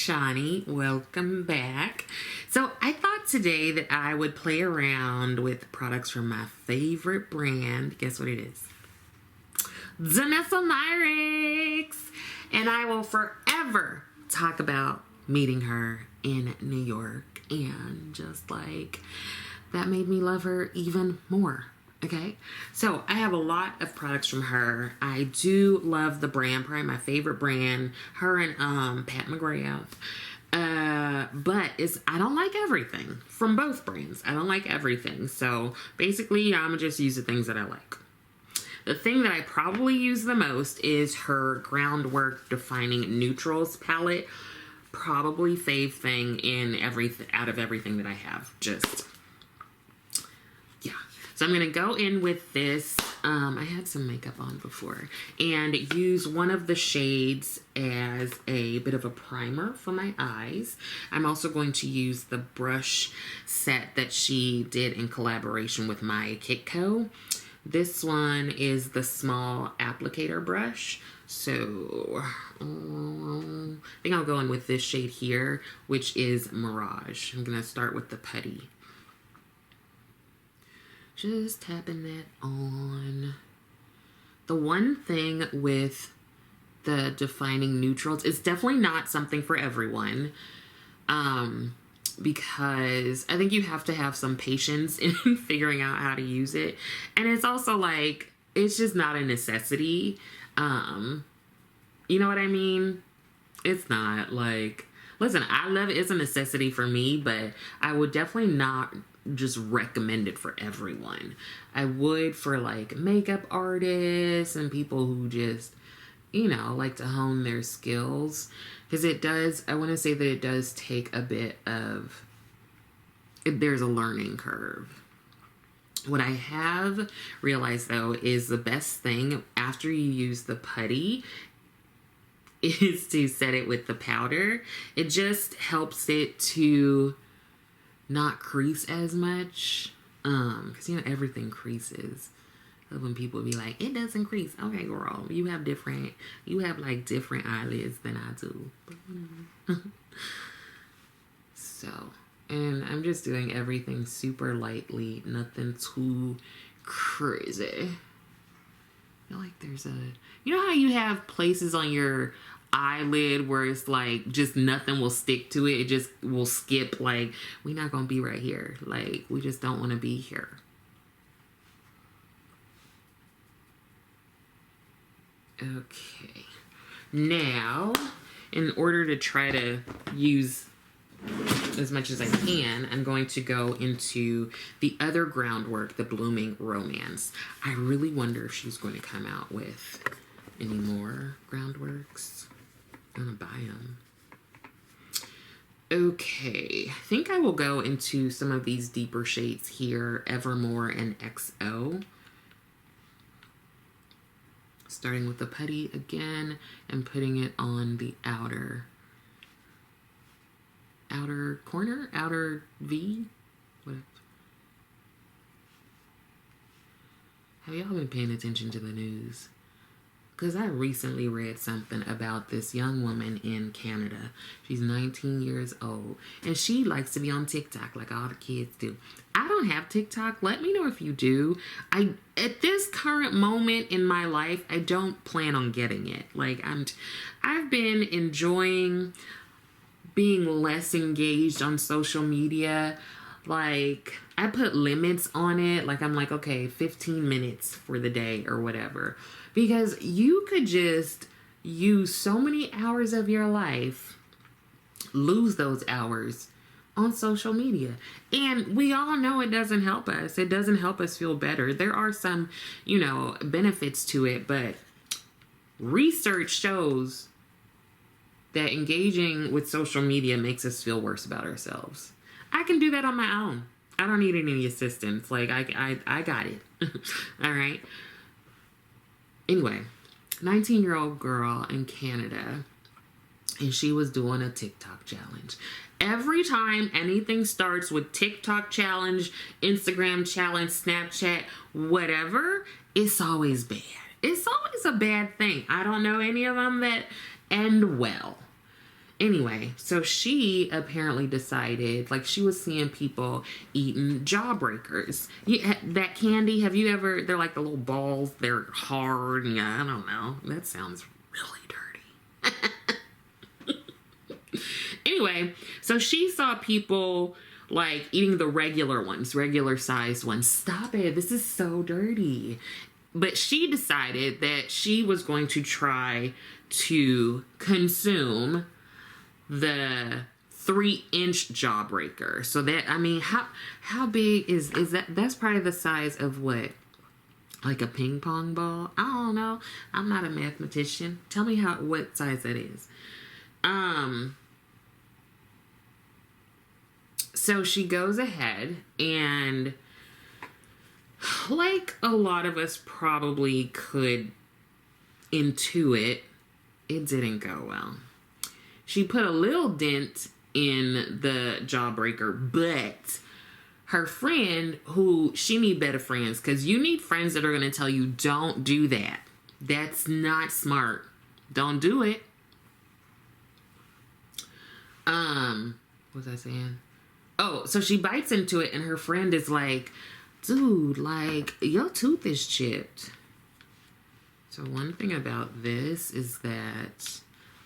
Shani. Welcome back. So I thought today that I would play around with products from my favorite brand. Guess what it is? Danessa Myricks. And I will forever talk about meeting her in New York. And just like that made me love her even more. Okay, so I have a lot of products from her. I do love the brand, probably my favorite brand, her and Pat McGrath. But I don't like everything from both brands. I don't like everything. So basically, I'm gonna just use the things that I like. The thing that I probably use the most is her Groundwork Defining Neutrals palette. Probably fave thing in out of everything that I have. So I'm going to go in with this, I had some makeup on before, and use one of the shades as a bit of a primer for my eyes. I'm also going to use the brush set that she did in collaboration with my Kitco. This one is the small applicator brush. So I think I'll go in with this shade here, which is Mirage. I'm going to start with the putty. Just tapping that on. The one thing with the defining neutrals, it's definitely not something for everyone. Because I think you have to have some patience in figuring out how to use it. And it's also like, it's just not a necessity. You know what I mean? It's not like, listen, I love it. It's a necessity for me, but I would definitely not just recommend it for everyone. I would for like makeup artists and people who just, you know, like to hone their skills. Because it does, I want to say that it does take a bit of, there's a learning curve. What I have realized though is the best thing after you use the putty is to set it with the powder. It just helps it to not crease as much, because you know everything creases. When people be like, it doesn't crease. Okay, girl, you have like different eyelids than I do. So, and I'm just doing everything super lightly, nothing too crazy. I feel like there's you know how you have places on your eyelid where it's like just nothing will stick to it, it just will skip, like we're not gonna be right here, like we just don't want to be here. Okay, now in order to try to use as much as I can, I'm going to go into the other Groundwork, the Blooming Romance. I really wonder if she's going to come out with any more Groundworks. I'm gonna buy them. Okay, I think I will go into some of these deeper shades here, Evermore and XO. Starting with the putty again and putting it on the outer corner, outer V. What? Have y'all been paying attention to the news? Because I recently read something about this young woman in Canada. She's 19 years old. And she likes to be on TikTok like all the kids do. I don't have TikTok. Let me know if you do. At this current moment in my life, I don't plan on getting it. Like, I've been enjoying being less engaged on social media. Like, I put limits on it. Like, I'm like, okay, 15 minutes for the day or whatever. Because you could just use so many hours of your life, lose those hours on social media. And we all know it doesn't help us. It doesn't help us feel better. There are some, you know, benefits to it, but research shows that engaging with social media makes us feel worse about ourselves. I can do that on my own. I don't need any assistance. Like, I got it. All right. Anyway, 19-year-old girl in Canada, and she was doing a TikTok challenge. Every time anything starts with TikTok challenge, Instagram challenge, Snapchat, whatever, it's always bad. It's always a bad thing. I don't know any of them that end well. Anyway, so she apparently decided, like, she was seeing people eating jawbreakers. That candy, have you ever, they're like the little balls, they're hard, and yeah, I don't know. That sounds really dirty. Anyway, so she saw people, like, eating the regular ones, regular sized ones. Stop it, this is so dirty. But she decided that she was going to try to consume the 3-inch jawbreaker. So that, I mean, how big is that? That's probably the size of what? Like a ping pong ball? I don't know. I'm not a mathematician. Tell me what size that is. So she goes ahead and, like a lot of us probably could intuit, it didn't go well. She put a little dent in the jawbreaker, but her friend, who, she need better friends, because you need friends that are going to tell you, don't do that. That's not smart. Don't do it. What was I saying? Oh, so she bites into it, and her friend is like, dude, like, your tooth is chipped. So one thing about this is that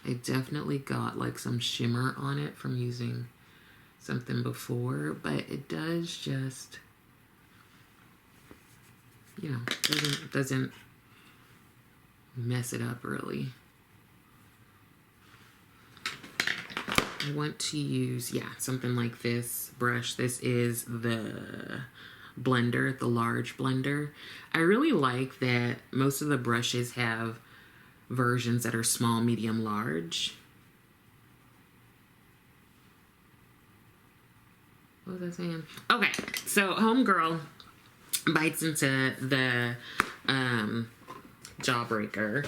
I definitely got like some shimmer on it from using something before, but it does just, you know, doesn't mess it up really. I want to use, yeah, something like this brush. This is the blender, the large blender. I really like that most of the brushes have versions that are small, medium, large. What was I saying? Okay, so homegirl bites into the jawbreaker,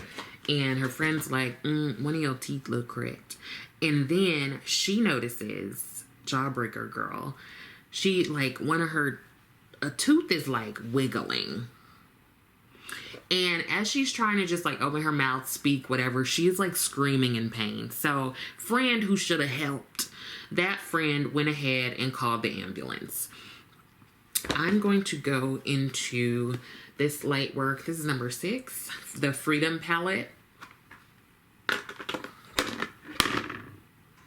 and her friend's like, one of your teeth look cracked. And then she notices, jawbreaker girl, she, like, a tooth is like wiggling. And as she's trying to just like open her mouth, speak, whatever, she's like screaming in pain. So friend who should have helped, that friend went ahead and called the ambulance. I'm going to go into this Lightwork. This is number 6, the Freedom palette.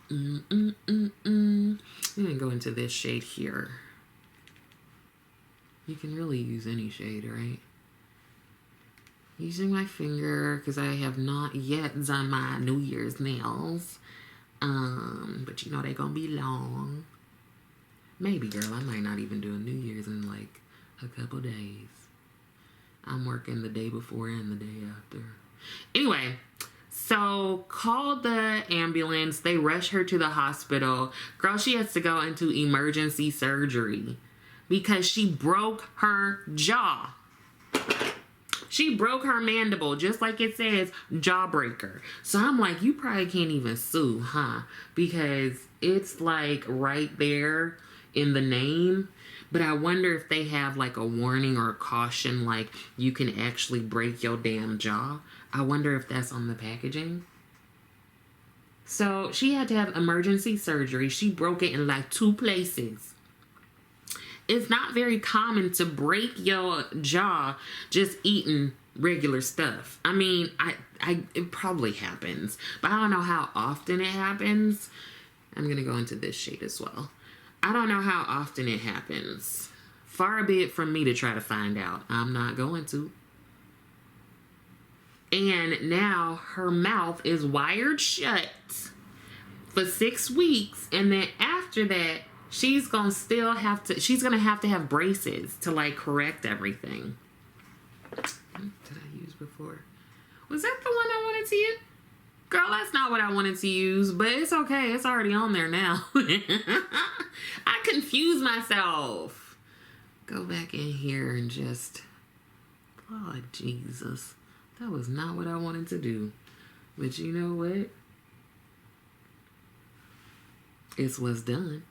I'm gonna go into this shade here. You can really use any shade, right? Using my finger, because I have not yet done my New Year's nails. But you know they're gonna be long. Maybe, girl, I might not even do a New Year's in like a couple days. I'm working the day before and the day after. Anyway, so called the ambulance. They rush her to the hospital. Girl, she has to go into emergency surgery because she broke her jaw. She broke her mandible, just like it says, jawbreaker. So I'm like, you probably can't even sue, huh? Because it's like right there in the name. But I wonder if they have like a warning or a caution, like you can actually break your damn jaw. I wonder if that's on the packaging. So she had to have emergency surgery. She broke it in like 2 places. It's not very common to break your jaw just eating regular stuff. I mean, it probably happens, but I don't know how often it happens. I'm going to go into this shade as well. I don't know how often it happens. Far be it from me to try to find out. I'm not going to. And now her mouth is wired shut for 6 weeks. And then after that, she's gonna have to have braces to like correct everything. What did I use before? Was that the one I wanted to use? Girl, that's not what I wanted to use, but it's okay. It's already on there now. I confused myself. Go back in here and just, oh, Jesus. That was not what I wanted to do. But you know what? It's what's done.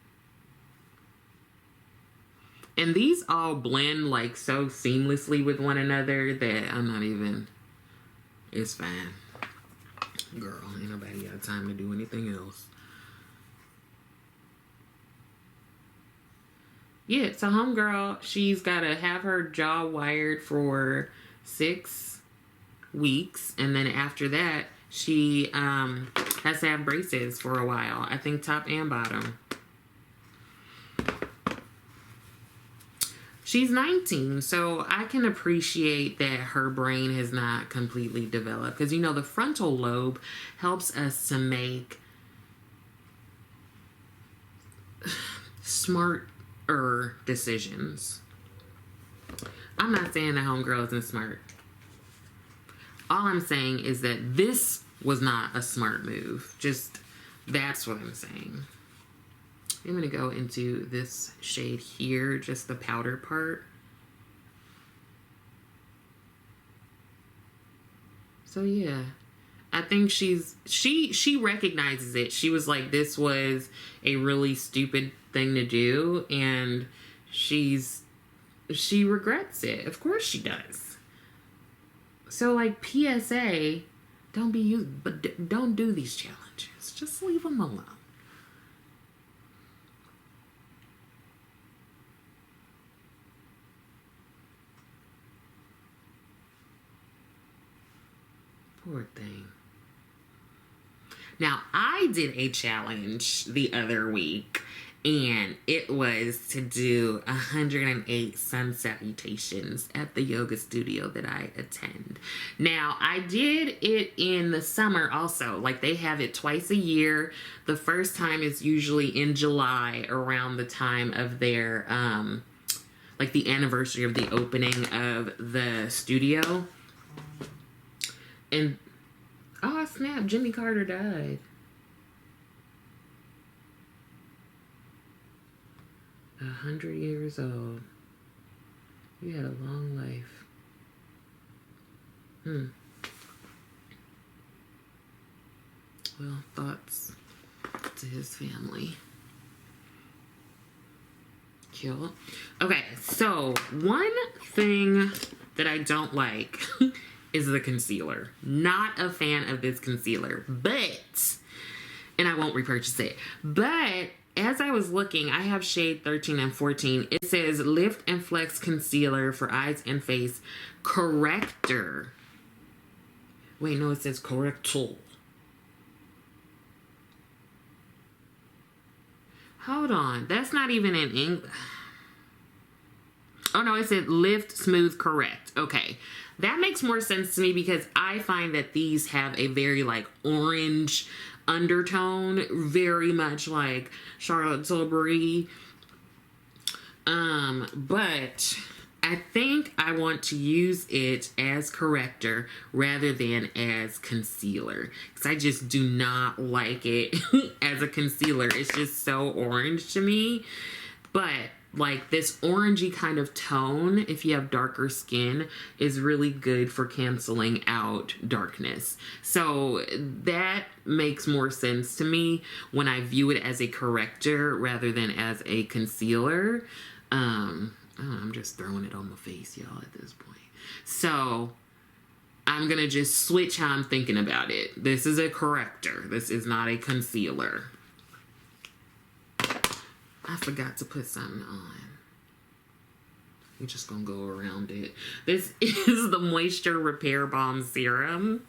And these all blend like so seamlessly with one another that I'm not even, it's fine. Girl, ain't nobody got time to do anything else. Yeah, so homegirl, she's got to have her jaw wired for 6 weeks. And then after that, she has to have braces for a while. I think top and bottom. She's 19, so I can appreciate that her brain has not completely developed. Because, you know, the frontal lobe helps us to make smarter decisions. I'm not saying that homegirl isn't smart. All I'm saying is that this was not a smart move. Just, that's what I'm saying. I'm going to go into this shade here, just the powder part. So yeah, I think she recognizes it. She was like, this was a really stupid thing to do, and she regrets it. Of course she does. So like, PSA, don't be used, but don't do these challenges. Just leave them alone. Poor thing. Now, I did a challenge the other week, and it was to do 108 sun salutations at the yoga studio that I attend. Now, I did it in the summer also. Like, they have it twice a year. The first time is usually in July, around the time of their, like, the anniversary of the opening of the studio. And, oh snap, Jimmy Carter died. 100 years old. You had a long life. Well, thoughts to his family. Cool. Okay, so one thing that I don't like is the concealer. Not a fan of this concealer, but, and I won't repurchase it, but as I was looking, I have shade 13 and 14. It says Lift and Flex Concealer for Eyes and Face Corrector. Wait, no, it says Corrector. Hold on, that's not even in English. Oh no, it said Lift, Smooth, Correct. Okay. That makes more sense to me because I find that these have a very like orange undertone, very much like Charlotte Tilbury. But I think I want to use it as corrector rather than as concealer, because I just do not like it as a concealer. It's just so orange to me. But like this orangey kind of tone, if you have darker skin, is really good for canceling out darkness. So that makes more sense to me when I view it as a corrector rather than as a concealer. I'm just throwing it on my face, y'all, at this point. So I'm gonna just switch how I'm thinking about it. This is a corrector. This is not a concealer. I forgot to put something on. We're just gonna go around it. This is the Moisture Repair Balm Serum.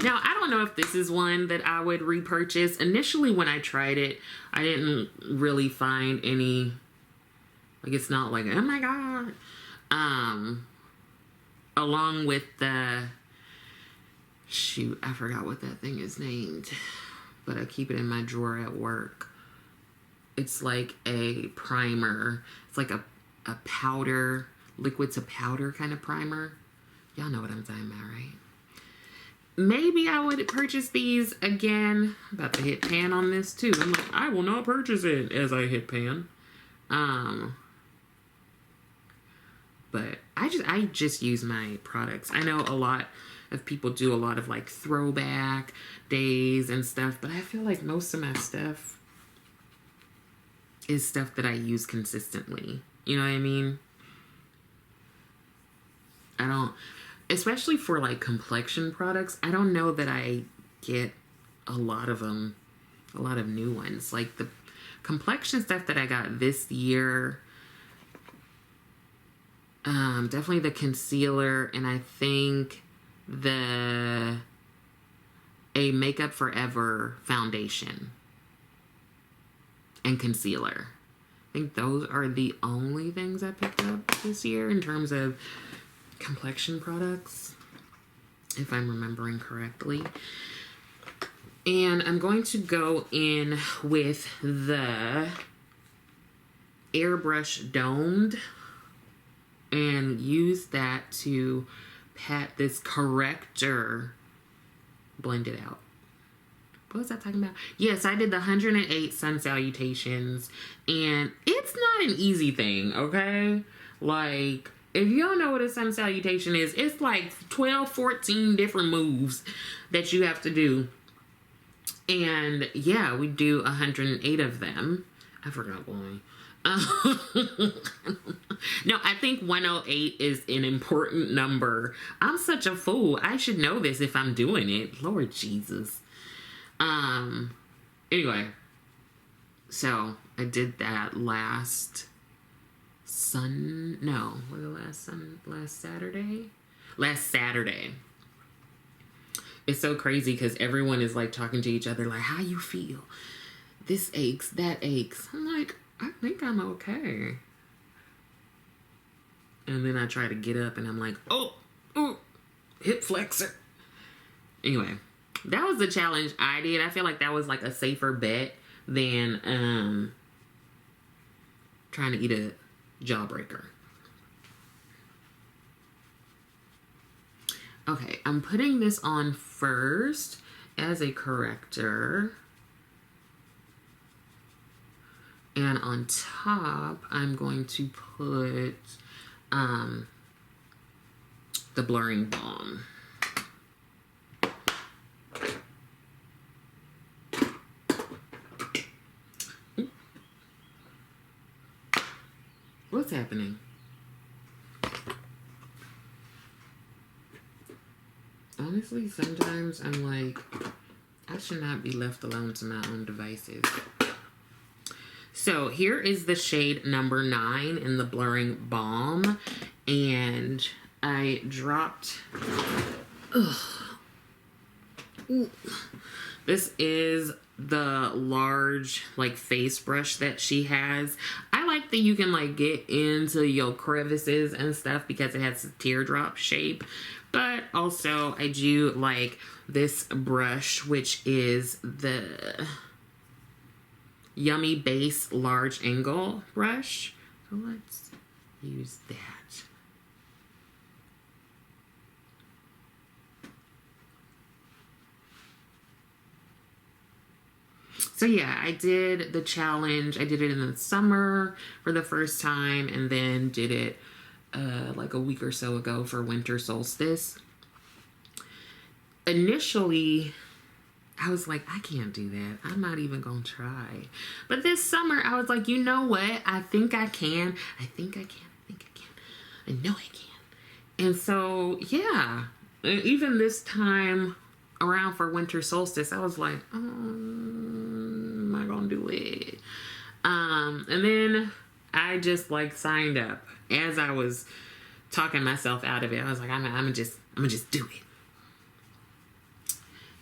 Now, I don't know if this is one that I would repurchase. Initially, when I tried it, I didn't really find any, like, it's not like, oh my God. Along with the, shoot, I forgot what that thing is named, but I keep it in my drawer at work. It's like a primer. It's like a powder, liquid to powder kind of primer. Y'all know what I'm talking about, right? Maybe I would purchase these again. I'm about to hit pan on this too. I'm like, I will not purchase it as I hit pan. But I just use my products. I know a lot of people do a lot of like throwback days and stuff, but I feel like most of my stuff is stuff that I use consistently. You know what I mean? I don't, especially for like complexion products, I don't know that I get a lot of them, a lot of new ones. Like the complexion stuff that I got this year, definitely the concealer, and I think a Makeup Forever foundation and concealer. I think those are the only things I picked up this year in terms of complexion products, if I'm remembering correctly. And I'm going to go in with the Airbrush Domed and use that to pat this corrector, blend it out. What was I talking about? Yes, I did the 108 Sun Salutations, and it's not an easy thing, okay? Like, if you don't know what a Sun Salutation is, it's like 12, 14 different moves that you have to do. And yeah, we do 108 of them. I forgot why. No, I think 108 is an important number. I'm such a fool. I should know this if I'm doing it. Lord Jesus. Anyway, so I did that last Saturday. It's so crazy because everyone is like talking to each other like, how you feel? This aches, that aches. I'm like, I think I'm okay. And then I try to get up and I'm like, oh, hip flexor. Anyway, that was the challenge I did. I feel like that was like a safer bet than trying to eat a jawbreaker. Okay, I'm putting this on first as a corrector. And on top, I'm going to put the blurring balm. What's happening? Honestly, sometimes I'm like, I should not be left alone to my own devices. So here is the shade number 9 in the blurring balm, and I dropped, this is the large like face brush that she has. I like that you can like get into your crevices and stuff because it has a teardrop shape. But also I do like this brush, which is the Yummy Base Large Angle brush. So let's use that. So yeah, I did the challenge. I did it in the summer for the first time, and then did it like a week or so ago for winter solstice. Initially, I was like, I can't do that. I'm not even gonna try. But this summer, I was like, you know what? I think I can. I think I can. I think I can. I know I can. And so, yeah, even this time around for winter solstice, I was like, am I gonna do it? And then I just like signed up. As I was talking myself out of it, I was like, I'm gonna just do it.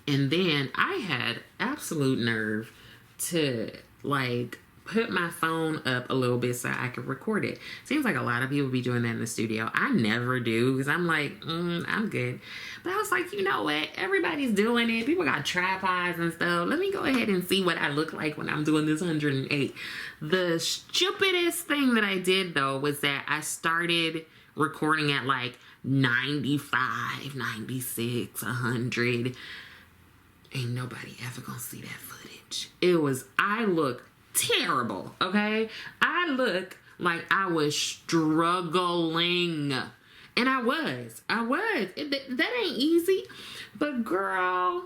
And then I had absolute nerve to like put my phone up a little bit so I could record it. Seems like a lot of people be doing that in the studio. I never do because I'm like, I'm good. But I was like, you know what? Everybody's doing it. People got tripods and stuff. Let me go ahead and see what I look like when I'm doing this 108. The stupidest thing that I did though was that I started recording at like 95, 96, 100. Ain't nobody ever gonna see that footage. I look terrible, okay? I look like I was struggling. And I was. That ain't easy. But girl,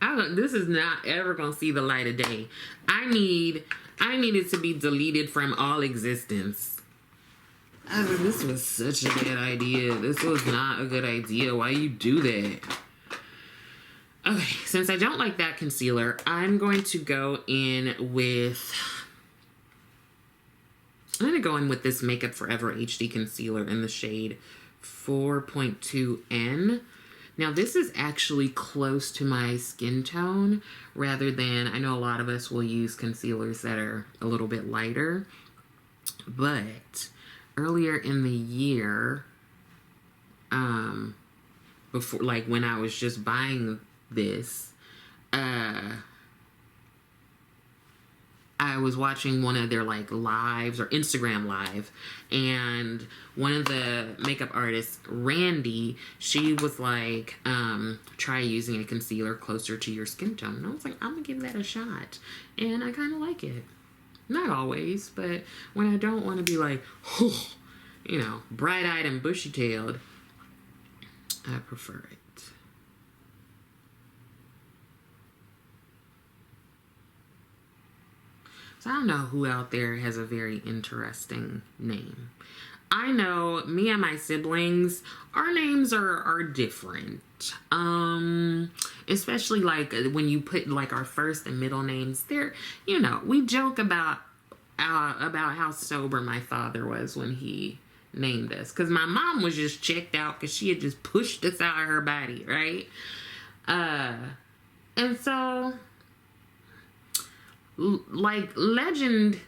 this is not ever gonna see the light of day. I need it to be deleted from all existence. This was such a bad idea. This was not a good idea. Why you do that? Okay, since I don't like that concealer, I'm going to go in with... I'm going to go in with this Makeup Forever HD concealer in the shade 4.2N. Now, this is actually close to my skin tone rather than... I know a lot of us will use concealers that are a little bit lighter. But earlier in the year, before, like when I was just buying this, I was watching one of their like lives or Instagram live, and one of the makeup artists, Randy, she was like, try using a concealer closer to your skin tone. And I was like, I'm gonna give that a shot. And I kind of like it. Not always, but when I don't want to be like, you know, bright-eyed and bushy-tailed, I prefer it. So I don't know who out there has a very interesting name. I know me and my siblings, our names are different. Especially like when you put like our first and middle names, they're, you know, we joke about how sober my father was when he named us. Because my mom was just checked out because she had just pushed us out of her body, right? And so... like legend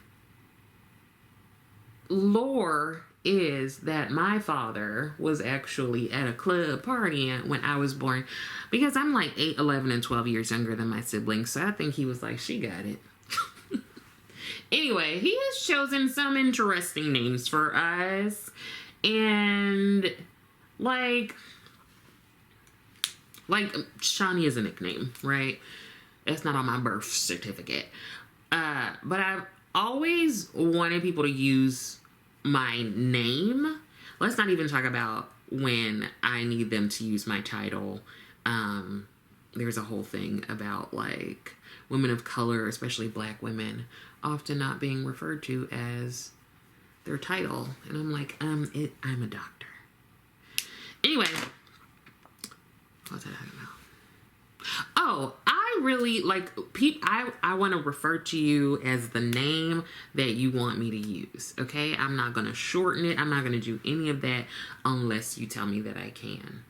lore is that my father was actually at a club partying when I was born, because I'm like 8, 11, and 12 years younger than my siblings, so I think he was like, she got it. Anyway, he has chosen some interesting names for us, and like Shawnee is a nickname, right? It's not on my birth certificate. But I've always wanted people to use my name. Let's not even talk about when I need them to use my title. There's a whole thing about like women of color, especially black women, often not being referred to as their title. And I'm like, I'm a doctor. Anyway, what's that talking about? Oh, I really like I want to refer to you as the name that you want me to use. Okay, I'm not going to shorten it. I'm not going to do any of that unless you tell me that I can.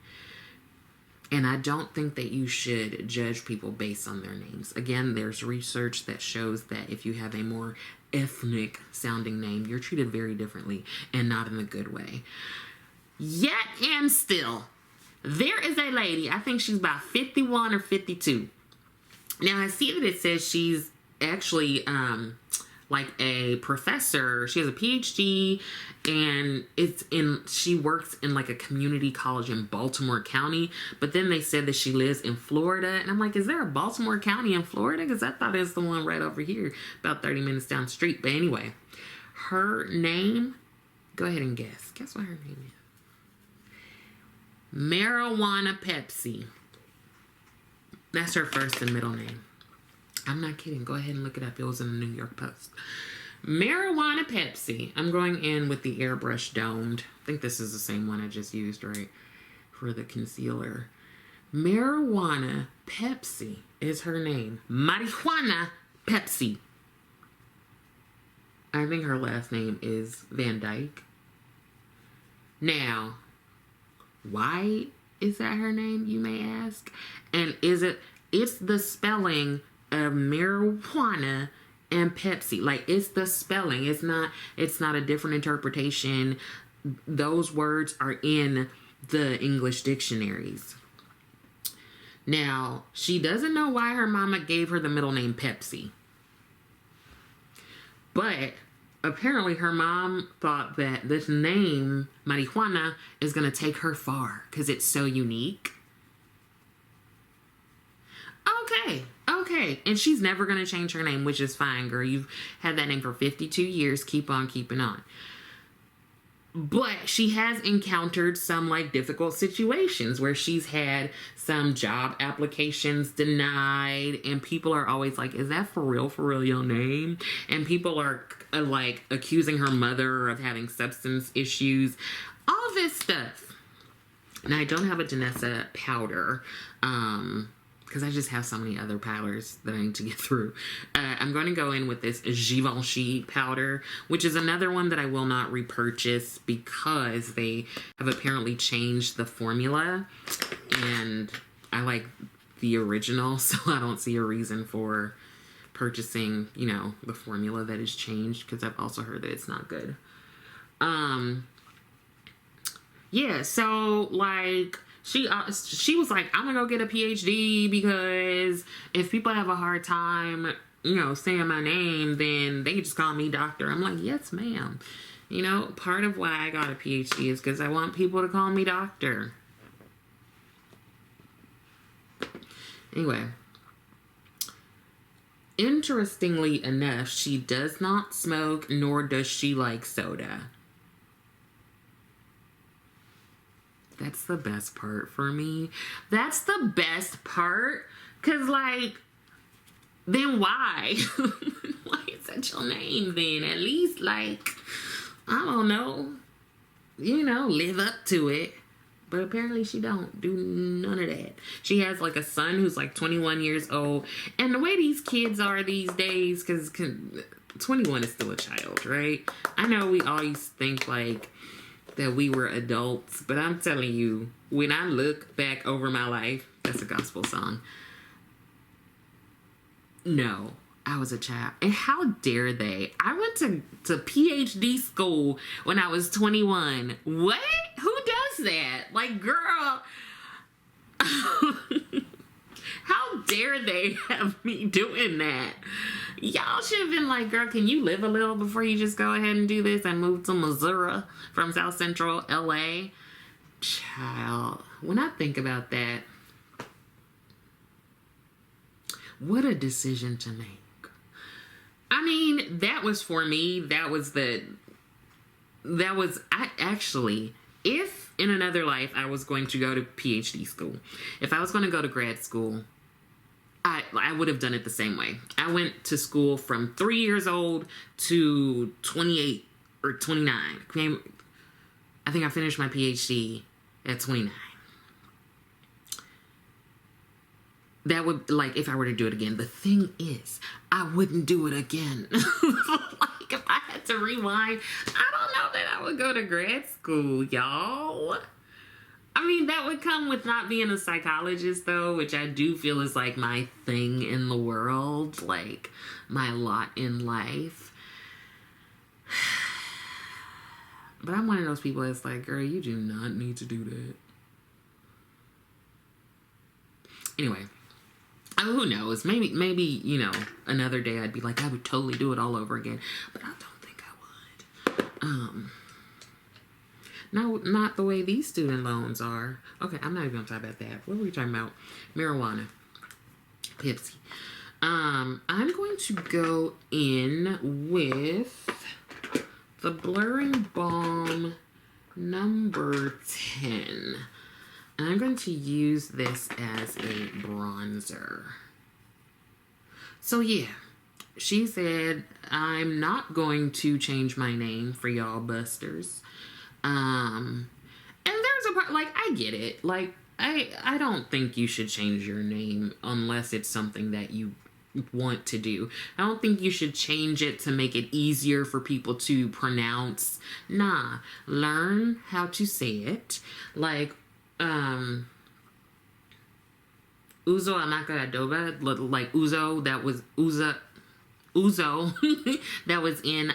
And I don't think that you should judge people based on their names. Again, there's research that shows that if you have a more ethnic sounding name, you're treated very differently, and not in a good way. Yet and still, there is a lady, I think she's about 51 or 52. Now, I see that it says she's actually like a professor. She has a PhD, and she works in like a community college in Baltimore County. But then they said that she lives in Florida. And I'm like, is there a Baltimore County in Florida? Because I thought it's the one right over here, about 30 minutes down the street. But anyway, her name, go ahead and guess. Guess what her name is. Marijuana Pepsi. That's her first and middle name. I'm not kidding. Go ahead and look it up. It was in the New York Post. Marijuana Pepsi. I'm going in with the airbrush domed. I think this is the same one I just used, right? For the concealer. Marijuana Pepsi is her name. Marijuana Pepsi. I think her last name is Van Dyke. Now, why is that her name, you may ask? And it's the spelling of marijuana and Pepsi. Like, it's the spelling. It's not a different interpretation. Those words are in the English dictionaries. Now, she doesn't know why her mama gave her the middle name Pepsi. But apparently her mom thought that this name, marijuana, is going to take her far because it's so unique. Okay. And she's never going to change her name, which is fine, girl. You've had that name for 52 years. Keep on keeping on. But she has encountered some like difficult situations where she's had some job applications denied, and people are always like, is that for real your name? And people are like accusing her mother of having substance issues, all this stuff. Now, I don't have a Danessa powder, because I just have so many other powders that I need to get through. I'm going to go in with this Givenchy powder, which is another one that I will not repurchase because they have apparently changed the formula, and I like the original, so I don't see a reason for purchasing, you know, the formula that is changed, because I've also heard that it's not good. Yeah, so, like, she was like, I'm gonna go get a PhD because if people have a hard time, you know, saying my name, then they can just call me doctor. I'm like, yes, ma'am. You know, part of why I got a PhD is because I want people to call me doctor. Anyway. Interestingly enough, she does not smoke, nor does she like soda. That's the best part for me. That's the best part. Because, like, then why? Why is that your name then? At least, like, I don't know, you know, live up to it. But apparently she don't do none of that. She has, like, a son who's, like, 21 years old. And the way these kids are these days, because 21 is still a child, right? I know we always think, like, that we were adults, but I'm telling you, when I look back over my life, that's a gospel song. No, I was a child. And how dare they? I went to PhD school when I was 21. What? Who does that? Like, girl, how dare they have me doing that? Y'all should have been like, girl, can you live a little before you just go ahead and do this and move to Missouri from South Central LA? Child, when I think about that, what a decision to make. I mean, that was for me. I actually, if in another life I was going to go to PhD school, if I was going to go to grad school, I would have done it the same way. I went to school from 3 years old to 28 or 29. I think I finished my PhD at 29. That would, like, if I were to do it again. The thing is, I wouldn't do it again. Like, if I had to rewind, I don't know that I would go to grad school, y'all. I mean, that would come with not being a psychologist, though, which I do feel is, like, my thing in the world, like, my lot in life. But I'm one of those people that's like, girl, you do not need to do that. Anyway, who knows? Maybe, you know, another day I'd be like, I would totally do it all over again. But I don't think I would. No, not the way these student loans are. Okay, I'm not even gonna talk about that. What were we talking about? Marijuana. Pepsi. I'm going to go in with the Blurring Balm number 10. And I'm going to use this as a bronzer. So yeah, she said, I'm not going to change my name for y'all busters. And there's a part, like, I get it. Like, I don't think you should change your name unless it's something that you want to do. I don't think you should change it to make it easier for people to pronounce. Nah, learn how to say it. Like, Uzo Amaka Adoba, like Uzo, that was Uzo that was in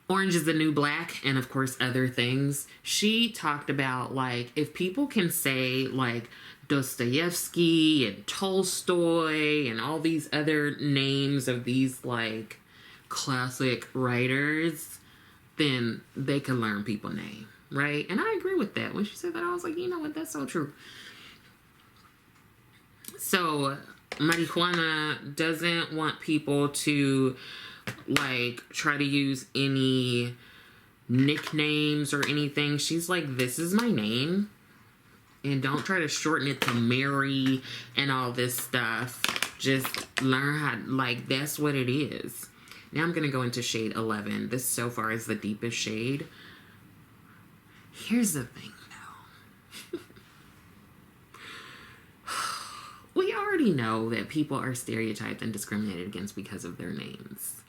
Orange is the New Black, and of course other things. She talked about, like, if people can say, like, Dostoevsky and Tolstoy and all these other names of these, like, classic writers, then they can learn people's name, right? And I agree with that. When she said that, I was like, you know what, that's so true. So Marijuana doesn't want people to, like, try to use any nicknames or anything. She's like, this is my name, and don't try to shorten it to Mary and all this stuff. Just learn how, like, that's what it is. Now I'm gonna go into shade 11. This so far is the deepest shade. Here's the thing, though. already know that people are stereotyped and discriminated against because of their names.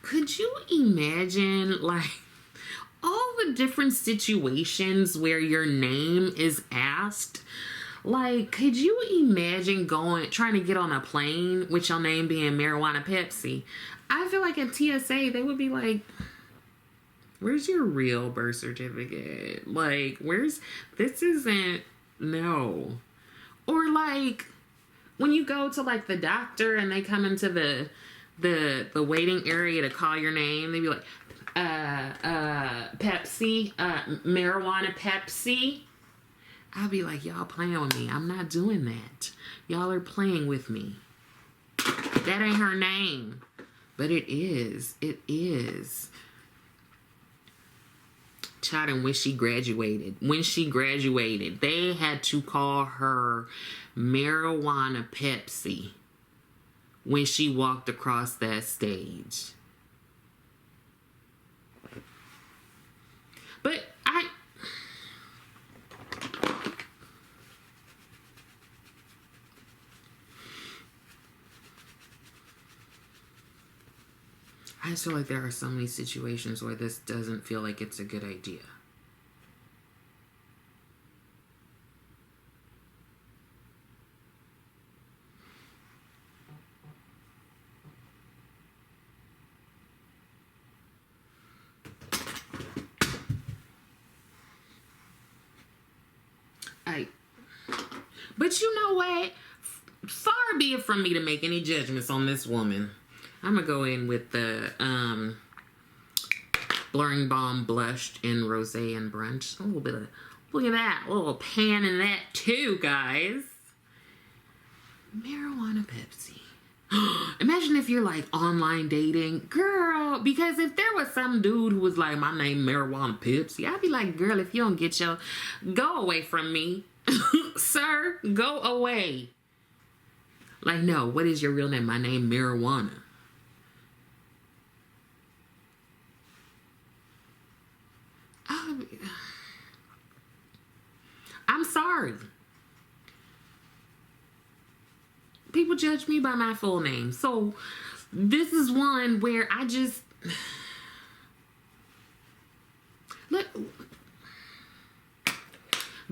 Could you imagine, like, all the different situations where your name is asked? Like, could you imagine trying to get on a plane with your name being Marijuana Pepsi? I feel like at TSA, they would be like, where's your real birth certificate? Like, this isn't, no. Or like, when you go to like the doctor and they come into the waiting area to call your name, they'd be like, Pepsi, Marijuana Pepsi. I'll be like, y'all playing with me. I'm not doing that. Y'all are playing with me. That ain't her name. But it is. It is. Child, and when she graduated, they had to call her Marijuana Pepsi when she walked across that stage. But I just feel like there are so many situations where this doesn't feel like it's a good idea. But you know what? Far be it from me to make any judgments on this woman. I'm going to go in with the Blurring Balm Blushed in Rosé and Brunch. A little bit of, look at that. A little pan in that too, guys. Marijuana Pepsi. Imagine if you're like online dating. Girl, because if there was some dude who was like, my name Marijuana Pepsi, I'd be like, girl, if you don't get your, go away from me. Sir, go away. Like, no, what is your real name? My name Marijuana. I'm sorry. People judge me by my full name. So this is one where I just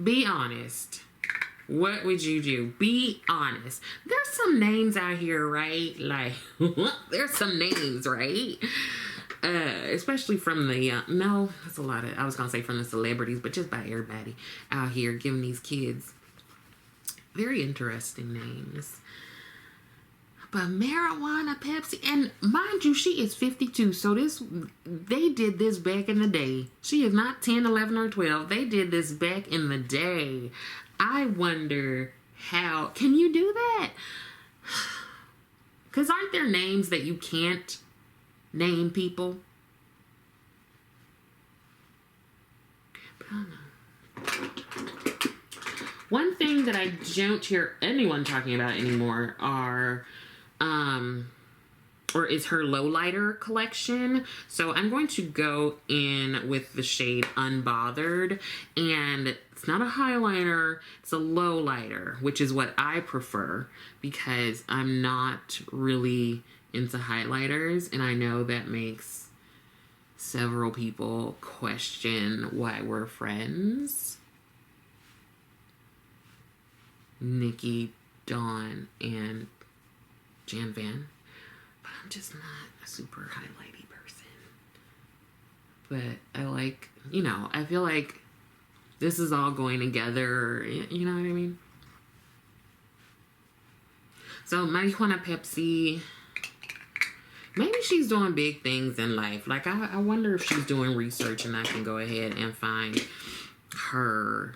be honest. What would you do? Be honest. There's some names out here, right? Like, there's some names, right? Especially from the, no, that's a lot of, I was going to say from the celebrities, but just by everybody out here giving these kids very interesting names. But Marijuana Pepsi, and mind you, she is 52, so they did this back in the day. She is not 10, 11, or 12. They did this back in the day. I wonder how, can you do that? Because aren't there names that you can't name people? But I don't know. One thing that I don't hear anyone talking about anymore is her Lowlighter collection. So I'm going to go in with the shade Unbothered, and it's not a highlighter, it's a lowlighter, which is what I prefer because I'm not really into highlighters, and I know that makes several people question why we're friends. Nikki, Dawn, and Jan Van. But I'm just not a super highlighty person. But I like, I feel like this is all going together. You know what I mean? So, Marijuana Pepsi, maybe she's doing big things in life. Like, I wonder if she's doing research and I can go ahead and find her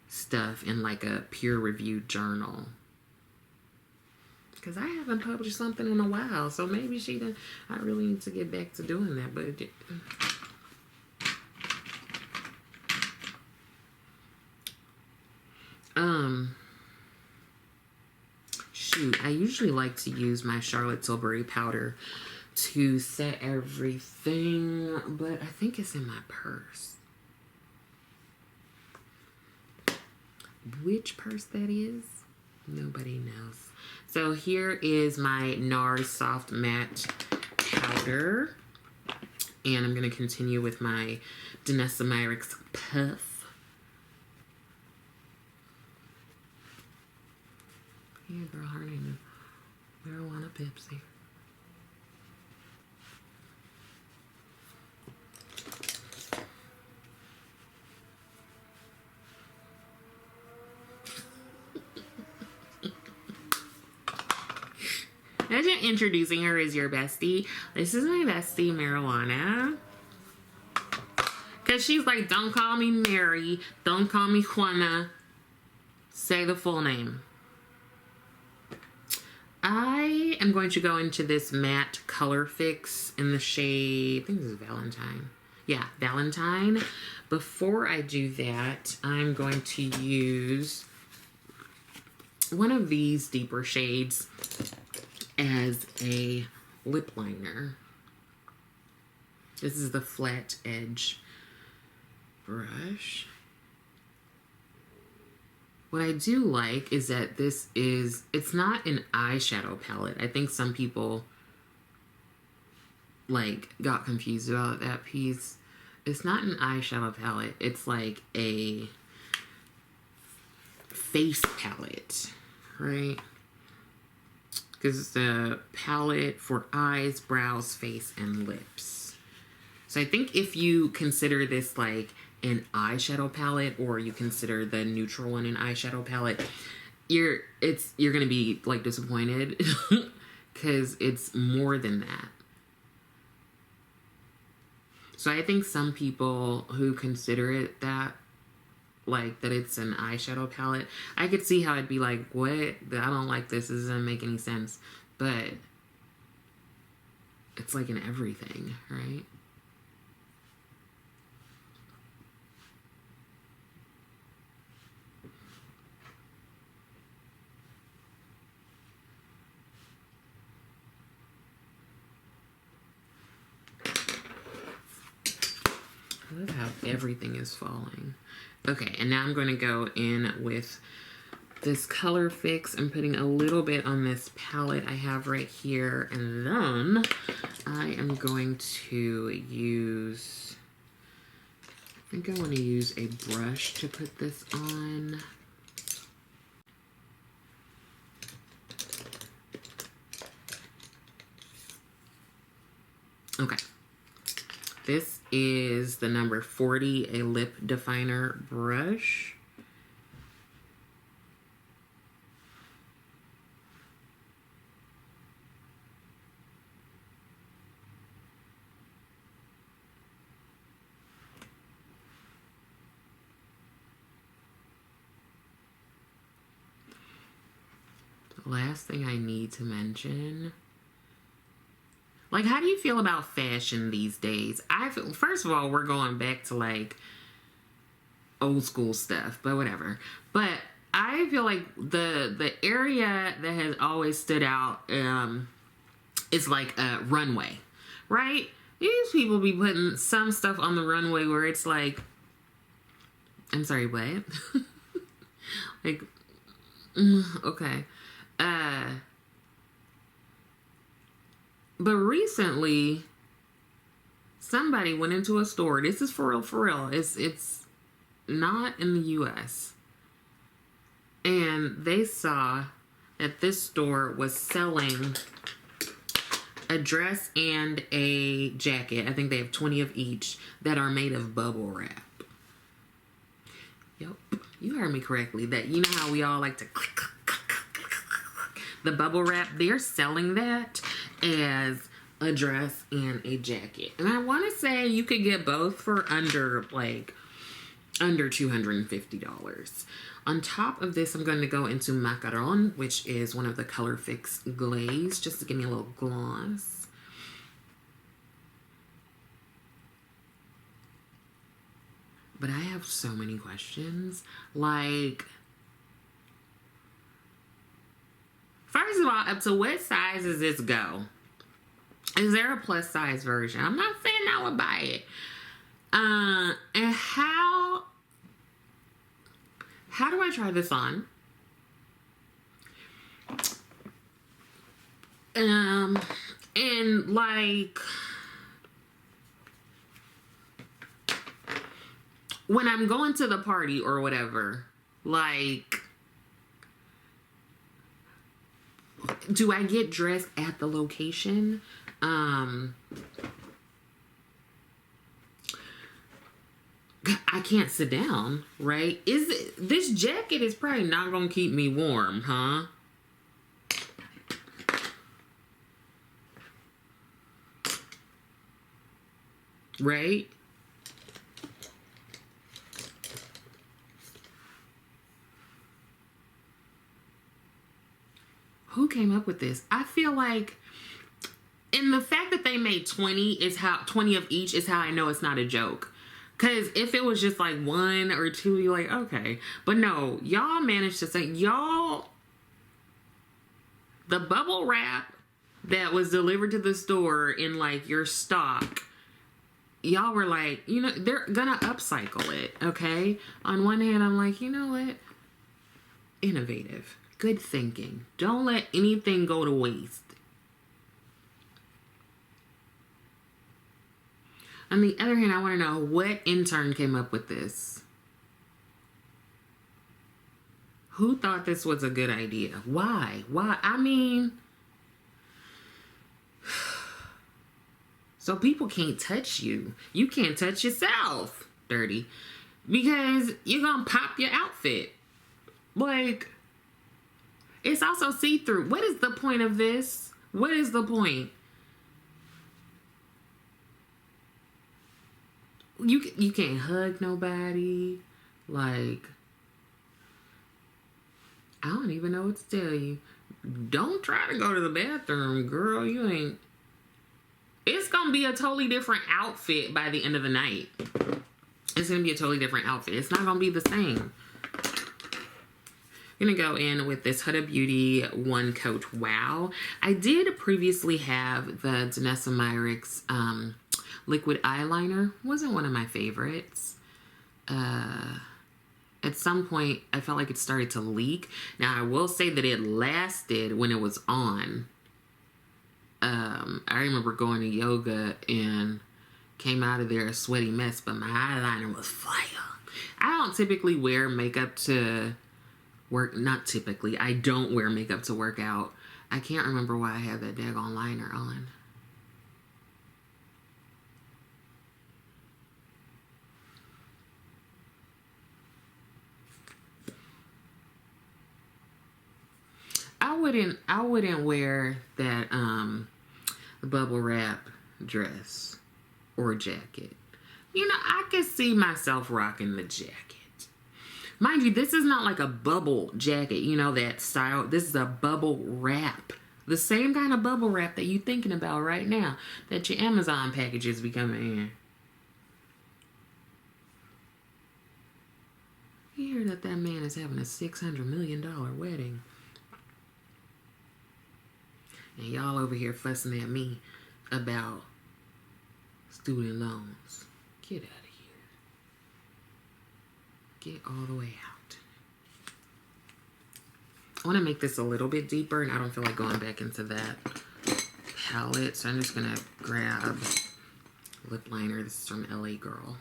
stuff in like a peer-reviewed journal. Because I haven't published something in a while. So maybe I really need to get back to doing that. But shoot, I usually like to use my Charlotte Tilbury powder to set everything, but I think it's in my purse. Which purse that is, Nobody knows. So here is my NARS Soft Matte Powder. And I'm going to continue with my Danessa Myricks Puff. Yeah, girl, her name is Marijuana Pepsi. Imagine introducing her as your bestie. This is my bestie, Marijuana. Because she's like, don't call me Mary. Don't call me Juana. Say the full name. I am going to go into this matte Colorfix in the shade, I think this is Valentine. Yeah, Valentine. Before I do that, I'm going to use one of these deeper shades as a lip liner. This is the flat edge brush. What I do like is that it's not an eyeshadow palette. I think some people like got confused about that piece. It's not an eyeshadow palette. It's like a face palette, right? Because it's a palette for eyes, brows, face, and lips. So I think if you consider this like an eyeshadow palette, or you consider the neutral one an eyeshadow palette, you're gonna be like disappointed because it's more than that. So I think some people who consider it that, like that it's an eyeshadow palette, I could see how it'd be like, what? I don't like this. This doesn't make any sense. But it's like in everything, right? I love how everything is falling. Okay, and now I'm going to go in with this Colorfix. I'm putting a little bit on this palette I have right here, and then I am going to use, I think I want to use a brush to put this on. Okay. This is the number 40, a lip definer brush. The last thing I need to mention, like, how do you feel about fashion these days? I feel, first of all, we're going back to like old school stuff, but whatever. But I feel like the area that has always stood out is like a runway, right? These people be putting some stuff on the runway where it's like, I'm sorry, what? Like, okay. But recently, somebody went into a store. This is for real, for real. It's not in the U.S. And they saw that this store was selling a dress and a jacket. I think they have 20 of each that are made of bubble wrap. Yep, you heard me correctly. That, you know how we all like to click, click, click, click, click. The bubble wrap, they're selling that as a dress and a jacket. And I want to say you could get both for under $250. On top of this, I'm going to go into Macaron, which is one of the Colorfix glaze, just to give me a little gloss. But I have so many questions. Like, first of all, up to what size does this go? Is there a plus size version? I'm not saying I would buy it. And how do I try this on? And like, when I'm going to the party or whatever, like, do I get dressed at the location? I can't sit down, right? This jacket is probably not gonna keep me warm, huh? Right? Who came up with this? I feel like, and the fact that they made 20 of each is how I know it's not a joke. Because if it was just like one or two, you're like, okay. But no, y'all managed to say, the bubble wrap that was delivered to the store in like your stock, y'all were like, you know, they're gonna upcycle it, okay? On one hand, I'm like, you know what? Innovative. Good thinking. Don't let anything go to waste. On the other hand, I want to know what intern came up with this. Who thought this was a good idea? Why? Why? I mean, so people can't touch you. You can't touch yourself, dirty, because you're going to pop your outfit. Like, it's also see-through. What is the point of this? What is the point? You can't hug nobody. Like, I don't even know what to tell you. Don't try to go to the bathroom, girl. You ain't. It's gonna be a totally different outfit by the end of the night. It's gonna be a totally different outfit. It's not gonna be the same. I'm gonna go in with this Huda Beauty One Coat Wow. I did previously have the Danessa Myricks liquid eyeliner. Wasn't one of my favorites. At some point, I felt like it started to leak. Now, I will say that it lasted when it was on. I remember going to yoga and came out of there a sweaty mess, but my eyeliner was fire. I don't typically wear makeup to work. Not typically. I don't wear makeup to work out. I can't remember why I had that daggone liner on. I wouldn't wear that bubble wrap dress or jacket. You know, I could see myself rocking the jacket. Mind you, this is not like a bubble jacket, you know, that style. This is a bubble wrap. The same kind of bubble wrap that you're thinking about right now, that your Amazon packages be coming in. You hear that man is having a $600 million wedding. And y'all over here fussing at me about student loans. Get out of here. Get all the way out. I want to make this a little bit deeper, and I don't feel like going back into that palette. So I'm just going to grab lip liner. This is from LA Girl.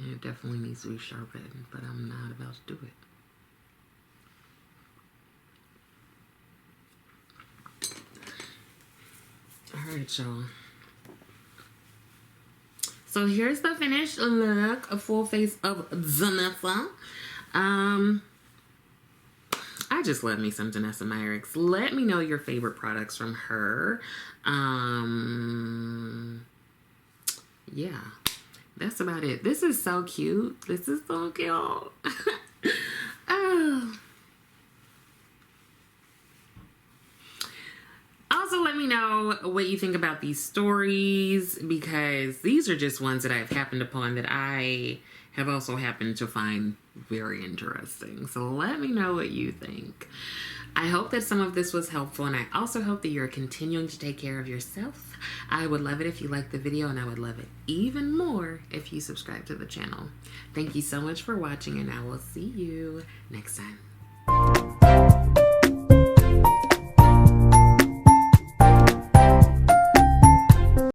And it definitely needs to be sharpened, but I'm not about to do it. Alright, y'all. So here's the finished look, a full face of Danessa. I just love me some Danessa Myricks. Let me know your favorite products from her. Yeah. That's about it. This is so cute. This is so cute. Oh. Also, let me know what you think about these stories, because these are just ones that I've happened upon that I have also happened to find very interesting. So let me know what you think. I hope that some of this was helpful, and I also hope that you're continuing to take care of yourself. I would love it if you liked the video, and I would love it even more if you subscribe to the channel. Thank you so much for watching, and I will see you next time.